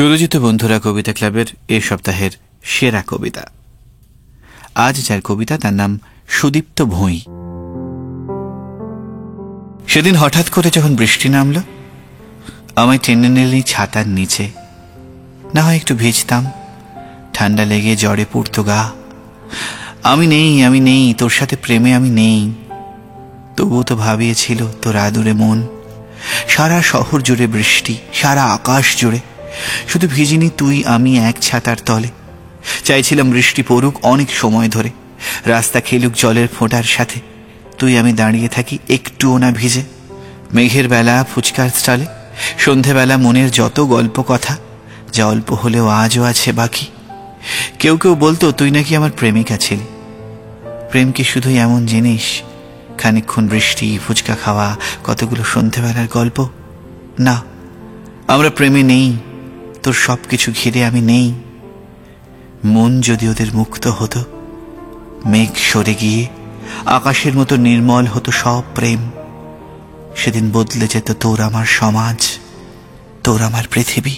সুরজিত বন্ধুরা কবিতা ক্লাবের এ সপ্তাহের সেরা কবিতা। আজ যার কবিতা তার নাম সুদীপ্ত ভুঁই। সেদিন হঠাৎ করে যখন বৃষ্টি নামল, আমায় টেনে নিলি ছাতার নিচে, না হয় একটু ভিজতাম, ঠান্ডা লেগে জ্বরে পুড়ত গা। আমি নেই তোর সাথে প্রেমে, আমি নেই। তবুও তো ভাবিয়েছিল তোর আদুরে মন। সারা শহর জুড়ে বৃষ্টি, সারা আকাশ জুড়ে, শুধু ভিজিনি তুই আমি এক ছাতার তলে। চাইছিলাম বৃষ্টি পড়ুক অনেক সময় ধরে, রাস্তা খেলুক জলের ফোঁটার সাথে, তুই আমি দাঁড়িয়ে থাকি একটুও না ভিজে। মেঘের বেলা ফুচকার স্টলে, সন্ধেবেলা মনের যত গল্প কথা, যা অল্প হলেও আজও আছে বাকি। কেউ কেউ বলতো তুই নাকি আমার প্রেমিকা ছিলি। প্রেম কি শুধুই এমন জিনিস, খানিকক্ষণ বৃষ্টি, ফুচকা খাওয়া, কতগুলো সন্ধেবেলার গল্প? না, আমরা প্রেমে নেই, তোর সব কিছু ঘিরে আমি নেই। মন যদি ওদের মুক্ত হতো, মেঘ সরে গিয়ে আকাশের মতো নির্মল হতো সব প্রেম, সেদিন বদলে যেত তোর আমার সমাজ, তোর আমার পৃথিবী।